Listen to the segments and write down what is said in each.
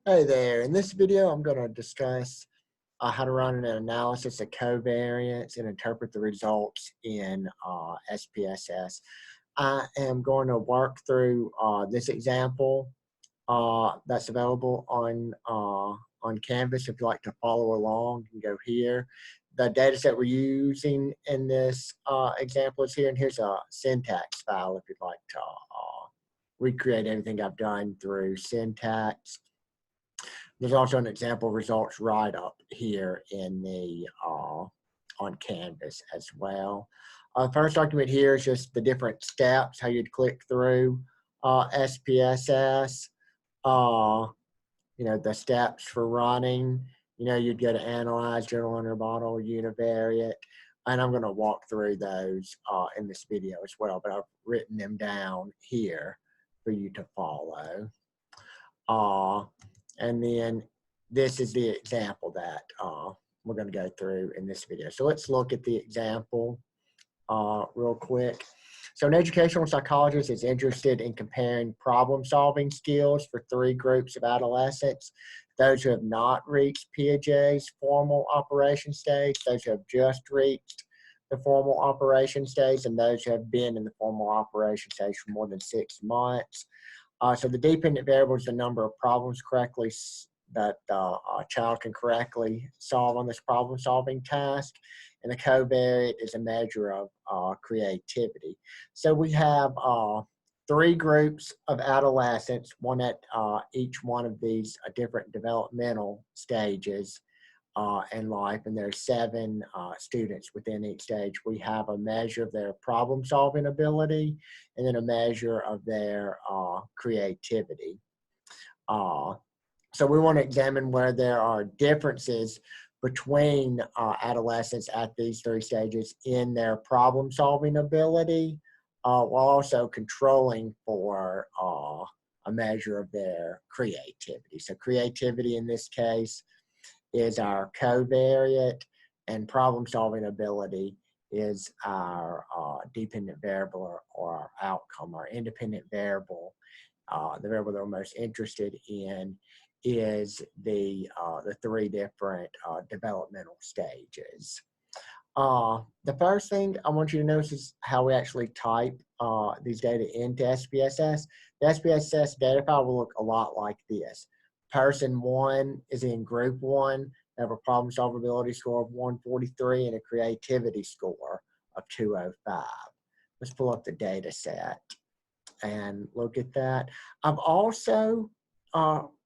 Hey there, in this video I'm going to discuss how to run an analysis of covariance and interpret the results in SPSS. I am going to work through this example that's available on Canvas. If you'd like to follow along, you can go here. The data set we're using in this example is here, and here's a syntax file if you'd like to recreate everything I've done through syntax. There's also an example results write-up here in the on Canvas as well. First document here is just the different steps, how you'd click through SPSS. The steps for running. You'd go to Analyze, Journal Intermodal, Univariate, and I'm going to walk through those in this video as well, but I've written them down here for you to follow. And then this is the example that we're going to go through in this video. So let's look at the example real quick. So an educational psychologist is interested in comparing problem-solving skills for 3 groups of adolescents: those who have not reached Piaget's formal operation stage, those who have just reached the formal operation stage, and those who have been in the formal operation stage for more than 6 months. So the dependent variable is the number of problems that a child can correctly solve on this problem-solving task, and the covariate is a measure of creativity. So we have 3 groups of adolescents, one at each one of these different developmental stages in life, and there's 7 students within each stage. We have a measure of their problem-solving ability, and then a measure of their creativity. So we want to examine where there are differences between adolescents at these 3 stages in their problem-solving ability, while also controlling for a measure of their creativity. So creativity in this case is our covariate, and problem-solving ability is our dependent variable or our outcome. Our independent variable, the variable that we're most interested in, is the 3 different developmental stages. The first thing I want you to notice is how we actually type these data into SPSS. The SPSS data file will look a lot like this. Person 1 is in group 1. They have a problem solvability score of 143 and a creativity score of 205. Let's pull up the data set and look at that. I've also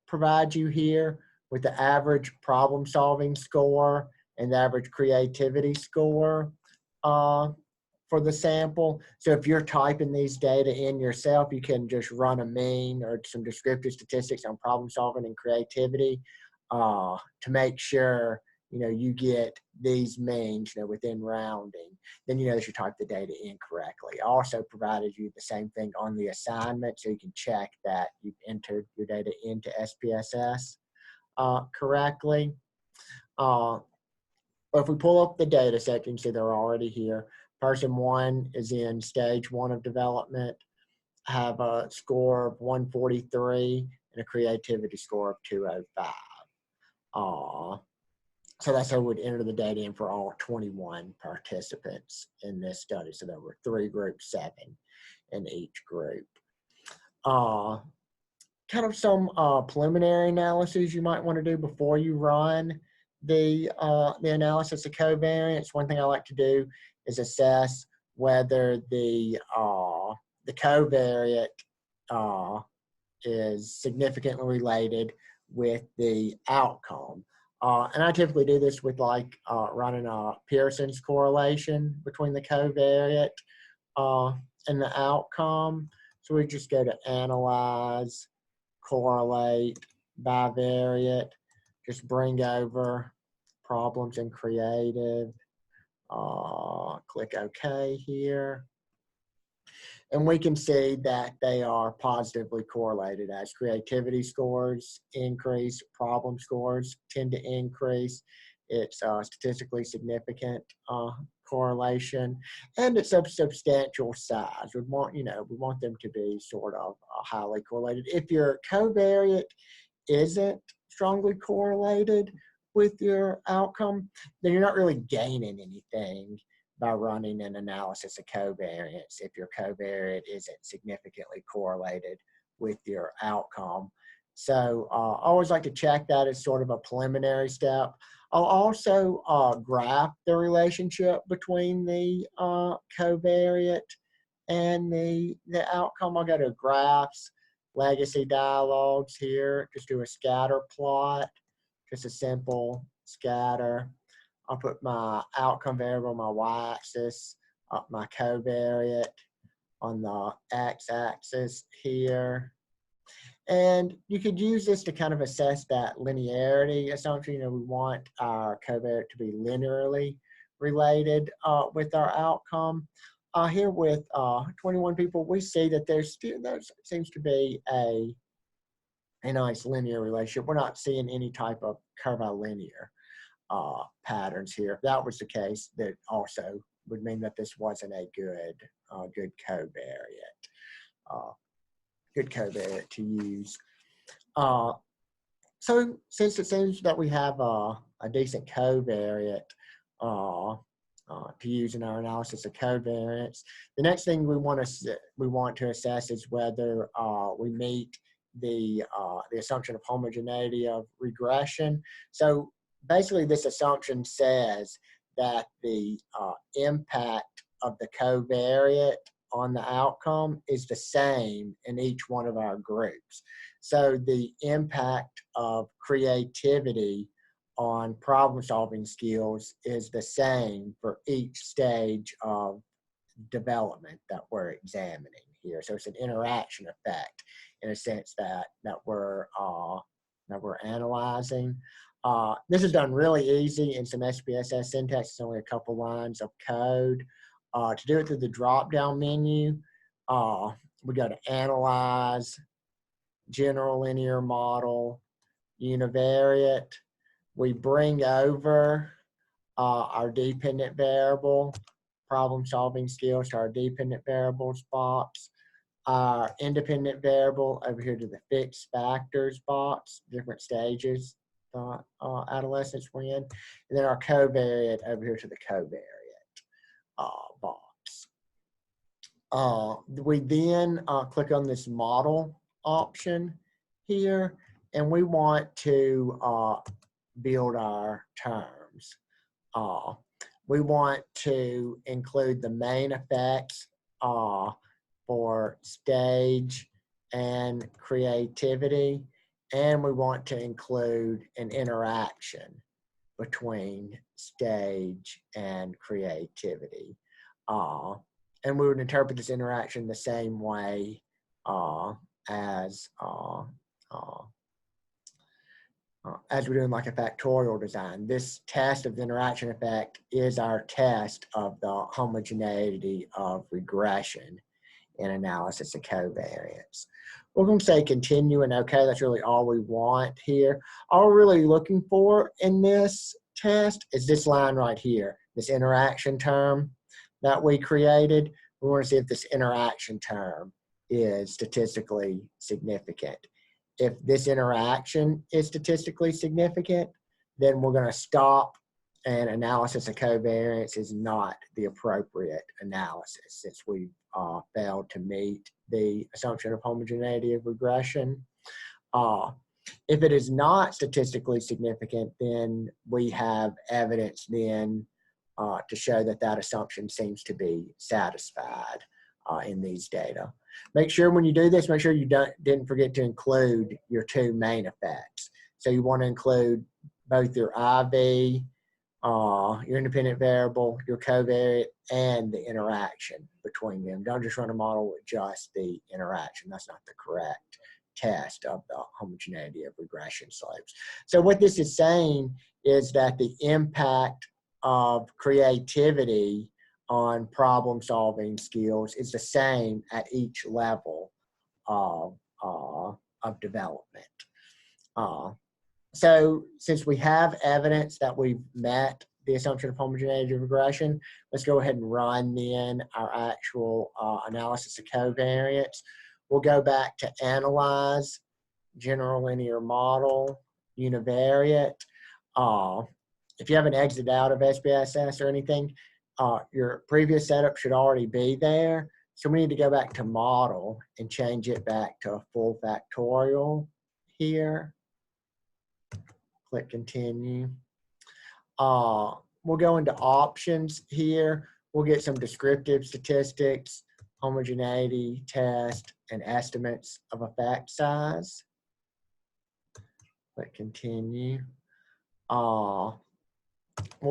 provide you here with the average problem solving score and the average creativity score for the sample. So if you're typing these data in yourself, you can just run a mean or some descriptive statistics on problem solving and creativity to make sure you get these means within rounding. Then that you type the data in correctly. I also provided you the same thing on the assignment, so you can check that you've entered your data into SPSS correctly. But if we pull up the data set, you can see they're already here. Person 1 is in stage 1 of development, have a score of 143 and a creativity score of 205. So that's how we'd enter the data in for all 21 participants in this study. So there were 3 groups, 7 in each group. Kind of some preliminary analysis you might want to do before you run the analysis of covariance. One thing I like to do is assess whether the covariate is significantly related with the outcome. And I typically do this with running a Pearson's correlation between the covariate and the outcome. So we just go to Analyze, Correlate, Bivariate, just bring over Problems and Creative, click OK here. And we can see that they are positively correlated as creativity scores increase, problem scores tend to increase. It's a statistically significant correlation, and it's of substantial size. We want them to be sort of highly correlated. If your covariate isn't strongly correlated with your outcome, then you're not really gaining anything by running an analysis of covariance if your covariate isn't significantly correlated with your outcome. So I always like to check that as sort of a preliminary step. I'll also graph the relationship between the covariate and the outcome. I'll go to graphs, legacy dialogues here, just do a scatter plot, just a simple scatter. I'll put my outcome variable on my y-axis, my covariate on the x-axis here. And you could use this to kind of assess that linearity assumption. You know, we want our covariate to be linearly related with our outcome. Here with 21 people, we see that there seems to be a nice linear relationship. We're not seeing any type of curvilinear patterns here. If that was the case, that also would mean that this wasn't a good covariate to use. So since it seems that we have a decent covariate to use in our analysis of covariance, the next thing we want to assess is whether we meet the assumption of homogeneity of regression. So basically, this assumption says that the impact of the covariate on the outcome is the same in each one of our groups. So the impact of creativity on problem-solving skills is the same for each stage of development that we're examining here. So it's an interaction effect in a sense that we're analyzing. This is done really easy in some SPSS syntax. It's only a couple lines of code. To do it through the drop-down menu, we go to Analyze, General Linear Model, Univariate. We bring over our dependent variable, problem-solving skills, to our dependent variables box. Our independent variable over here to the fixed factors box, different stages adolescence we're in. And then our covariate over here to the covariate box. We then click on this model option here, and we want to build our terms. We want to include the main effects for stage and creativity, and we want to include an interaction between stage and creativity. And we would interpret this interaction the same way as we're doing like a factorial design. This test of the interaction effect is our test of the homogeneity of regression in analysis of covariance. We're going to say continue and okay. That's really all we want here. All we're really looking for in this test is this line right here, this interaction term that we created. We want to see if this interaction term is statistically significant. If this interaction is statistically significant, then we're going to stop, and analysis of covariance is not the appropriate analysis since we've failed to meet the assumption of homogeneity of regression. If it is not statistically significant, then we have evidence then to show that that assumption seems to be satisfied in these data. Make sure when you do this, make sure you didn't forget to include your two main effects. So you want to include both your IV, your independent variable, your covariate, and the interaction between them. Don't just run a model with just the interaction. That's not the correct test of the homogeneity of regression slopes. So what this is saying is that the impact of creativity on problem-solving skills is the same at each level of development. So since we have evidence that we've met the assumption of homogeneity of regression, let's go ahead and run then our actual analysis of covariance. We'll go back to Analyze, general linear model, univariate. If you haven't exited out of SPSS or anything, your previous setup should already be there. So we need to go back to model and change it back to a full factorial here. Click continue. We'll go into options here. We'll get some descriptive statistics, homogeneity test, and estimates of effect size. Click continue. We'll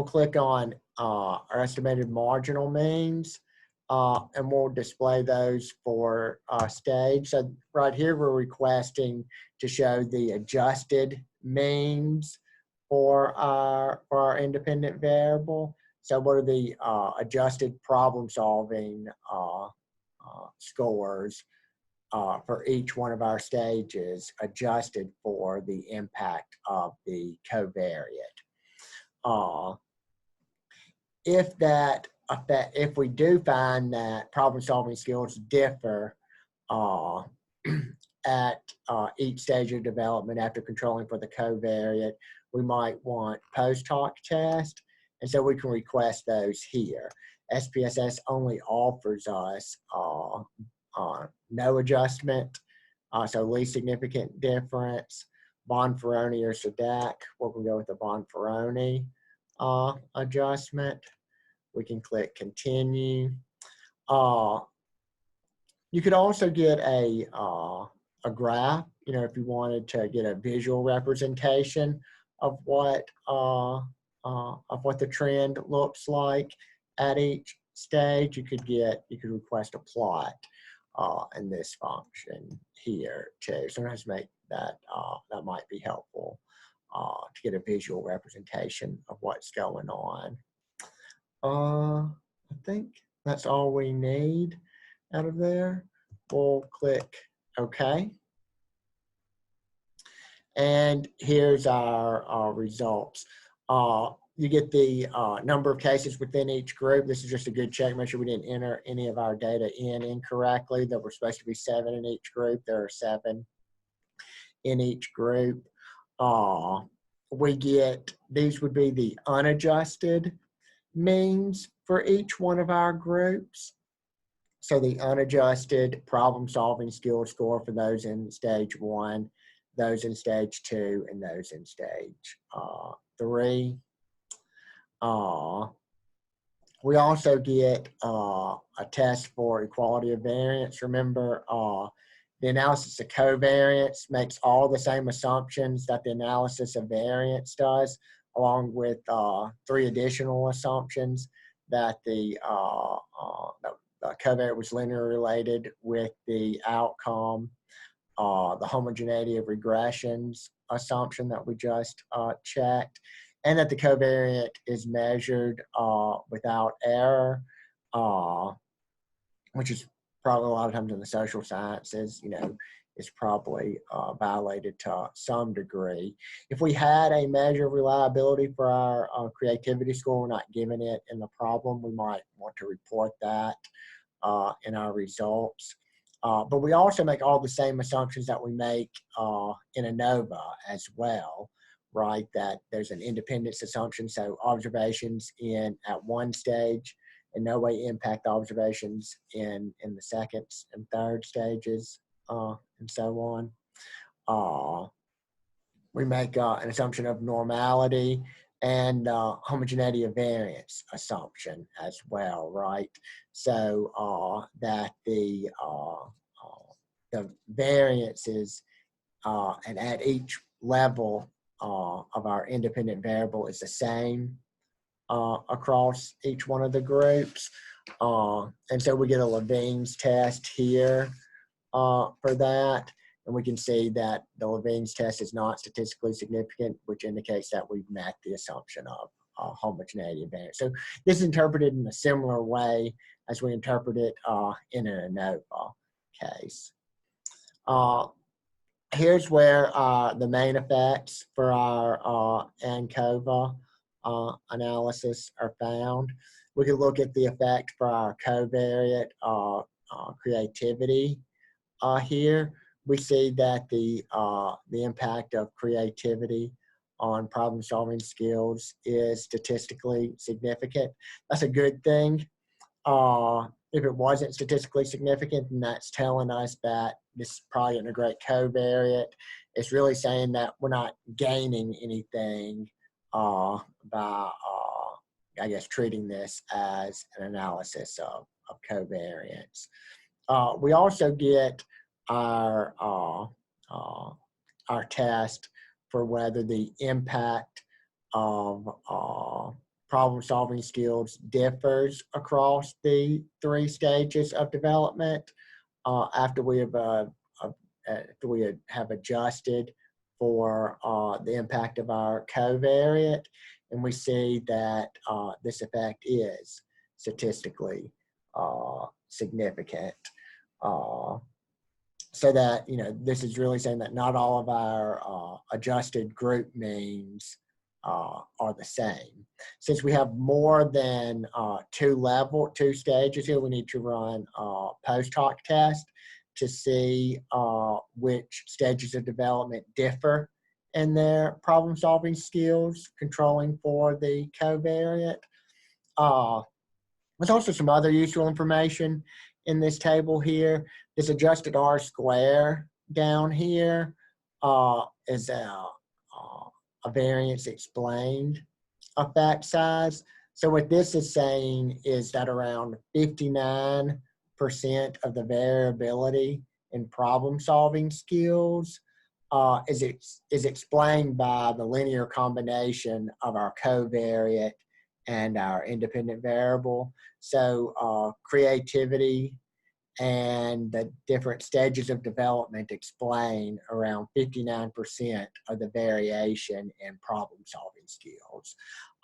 click on our estimated marginal means, and we'll display those for stage. So right here, we're requesting to show the adjusted means for our independent variable. So what are the adjusted problem solving scores for each one of our stages, adjusted for the impact of the covariate. If we do find that problem solving skills differ at each stage of development after controlling for the covariate, we might want post hoc test, and so we can request those here. SPSS only offers us no adjustment, so least significant difference, Bonferroni or Sadak. We can go with the Bonferroni adjustment. We can click continue. You could also get a graph, if you wanted to get a visual representation of what the trend looks like at each stage. You could request a plot in this function here too. Sometimes make that might be helpful to get a visual representation of what's going on. I think that's all we need out of there. We'll click OK. And here's our results. You get the number of cases within each group. This is just a good check. Make sure we didn't enter any of our data in incorrectly. There were supposed to be 7 in each group. There are 7 in each group. These would be the unadjusted means for each one of our groups. So the unadjusted problem solving skill score for those in stage 1, those in stage 2, and those in stage 3. We also get a test for equality of variance. Remember, the analysis of covariance makes all the same assumptions that the analysis of variance does, along with 3 additional assumptions that the covariate was linearly related with the outcome, the homogeneity of regressions assumption that we just checked, and that the covariate is measured without error, which is probably a lot of times in the social sciences, is probably violated to some degree. If we had a measure of reliability for our creativity score, we're not given it in the problem, we might want to report that in our results. But we also make all the same assumptions that we make in ANOVA as well, right? That there's an independence assumption, so observations at one stage in no way impact observations in the second and third stages, and so on. We make an assumption of normality and homogeneity of variance assumption as well, right? So that the variances and at each level of our independent variable is the same across each one of the groups. And so we get a Levine's test here for that. And we can see that the Levine's test is not statistically significant, which indicates that we've met the assumption of homogeneity of variance. So this is interpreted in a similar way as we interpret it in an ANOVA case. Here's where the main effects for our Ancova analysis are found. We can look at the effect for our covariate creativity here. we see that the impact of creativity on problem-solving skills is statistically significant. That's a good thing. If it wasn't statistically significant, then that's telling us that this is probably in a great covariate. It's really saying that we're not gaining anything by, I guess, treating this as an analysis of covariance. We also get our test for whether the impact of problem-solving skills differs across the 3 stages of development after we have adjusted for the impact of our covariate, and we see that this effect is statistically significant. So that, this is really saying that not all of our adjusted group means are the same. Since we have more than 2 stages here, we need to run a post hoc test to see which stages of development differ in their problem-solving skills, controlling for the covariate. There's also some other useful information in this table here. This adjusted R-square down here is a variance explained effect size. So what this is saying is that around 59% of the variability in problem-solving skills is explained by the linear combination of our covariate and our independent variable. So creativity and the different stages of development explain around 59% of the variation in problem-solving skills.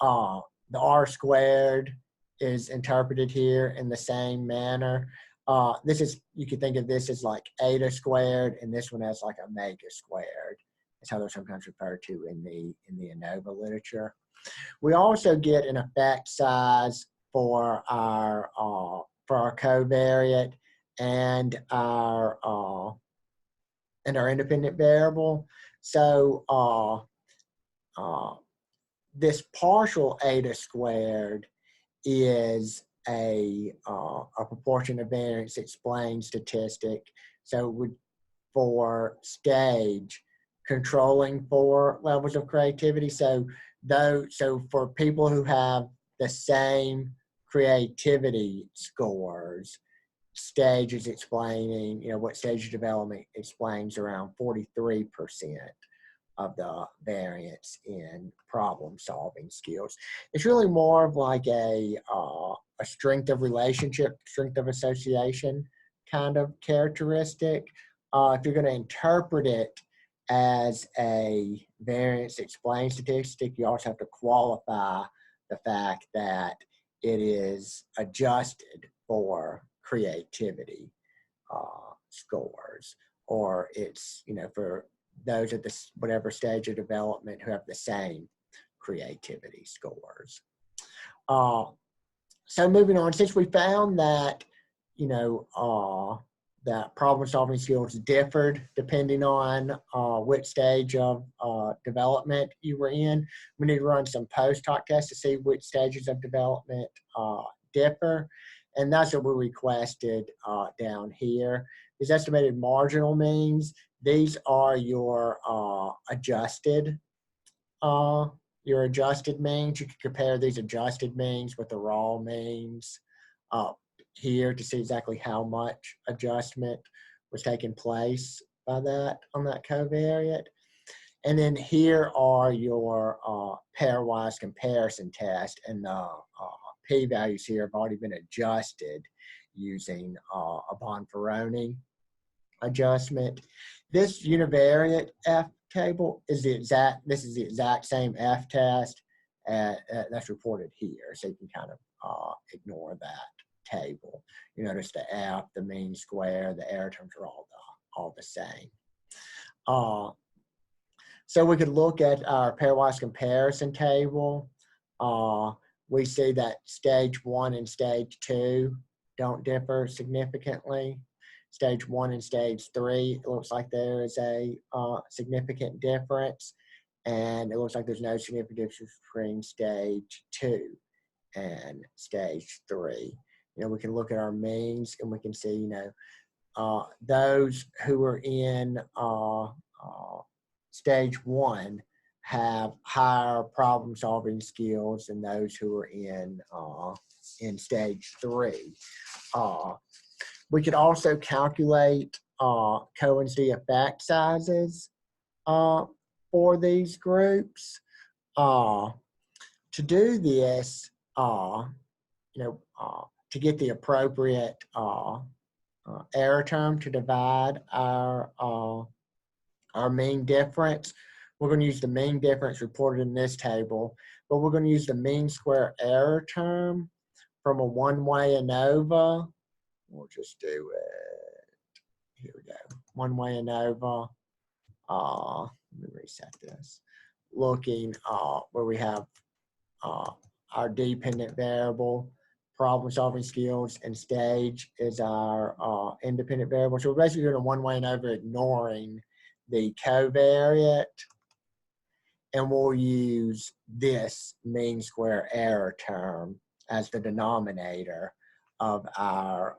The R-squared is interpreted here in the same manner. You could think of this as like eta squared, and this one as like omega squared. That's how they're sometimes referred to in the Ancova literature. We also get an effect size for our covariate and our independent variable. So this partial eta squared is a proportion of variance explained statistic. So for stage, controlling for levels of creativity. So for people who have the same creativity scores, stage is explaining, what stage of development explains around 43% of the variance in problem-solving skills. It's really more of like a strength of relationship, strength of association kind of characteristic. If you're going to interpret it as a variance explained statistic, you also have to qualify the fact that it is adjusted for creativity scores, or it's, for those at whatever stage of development who have the same creativity scores. So moving on, since we found that, that problem-solving skills differed depending on which stage of development you were in, we need to run some post hoc tests to see which stages of development differ. And that's what we requested down here. These estimated marginal means, these are your adjusted means. You can compare these adjusted means with the raw means here to see exactly how much adjustment was taking place by that on that covariate. And then here are your pairwise comparison test, and the p-values here have already been adjusted using a Bonferroni adjustment. This univariate F table is the exact same F test that's reported here, so you can kind of ignore that table. You notice the F, the mean square, the error terms are all the same. So we could look at our pairwise comparison table. We see that stage 1 and stage 2 don't differ significantly. stage 1 and stage 3, it looks like there is a significant difference, and it looks like there's no significant difference between stage 2 and stage 3. You know, we can look at our means and we can see, you know, those who are in stage 1 have higher problem solving skills than those who are in stage 3. We could also calculate Cohen's d effect sizes for these groups. To do this, you know, to get the appropriate error term to divide our mean difference, we're going to use the mean difference reported in this table, but we're going to use the mean square error term from a one-way ANOVA. We'll just do it. Here we go. One-way ANOVA. Let me reset this. Looking where we have our dependent variable, problem solving skills, and stage is our independent variable. So we're basically doing a one-way ANOVA ignoring the covariate, and we'll use this mean square error term as the denominator of our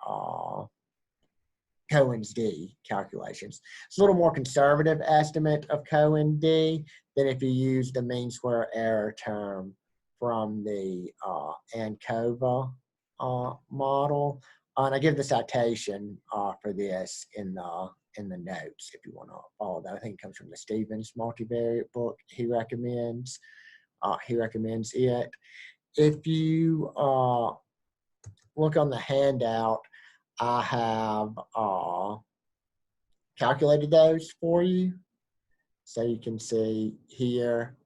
Cohen's d calculations. It's a little more conservative estimate of Cohen d than if you use the mean square error term from the Ancova model. And I give the citation for this in the notes if you want to follow that. I think it comes from the Stevens multivariate book. He recommends it. If you look on the handout, I have calculated those for you, so you can see here.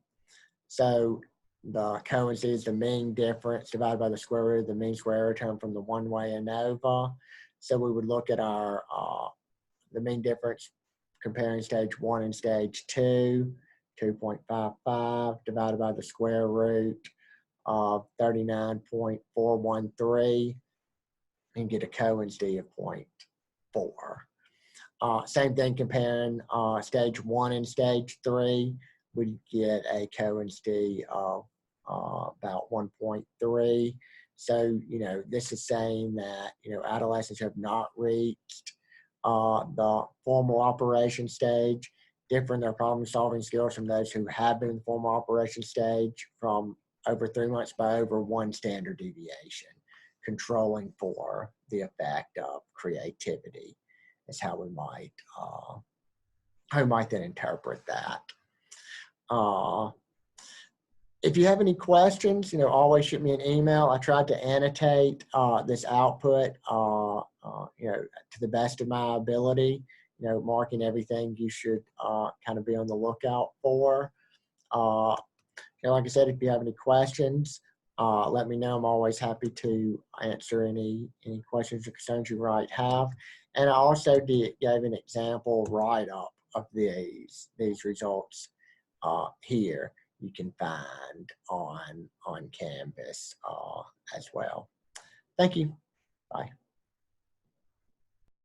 So the Cohen's d is the mean difference divided by the square root of the mean square error term from the one-way ANOVA. So we would look at our the mean difference comparing stage 1 and stage 2, 2.55 divided by the square root of 39.413, and get a Cohen's d of 0.4. Same thing comparing stage 1 and stage 3, we get a Cohen's d of about 1.3. So, you know, this is saying that, you know, adolescents have not reached the formal operation stage, different their problem solving skills from those who have been in the formal operation stage from over 3 months by over 1 standard deviation, controlling for the effect of creativity is how we might then interpret that. If you have any questions, you know, always shoot me an email. I tried to annotate this output, you know, to the best of my ability, you know, marking everything you should kind of be on the lookout for. You know, like I said, if you have any questions, let me know. I'm always happy to answer any questions or concerns you might have. And I also gave an example write-up of these results here. You can find on Canvas as well. Thank you. Bye.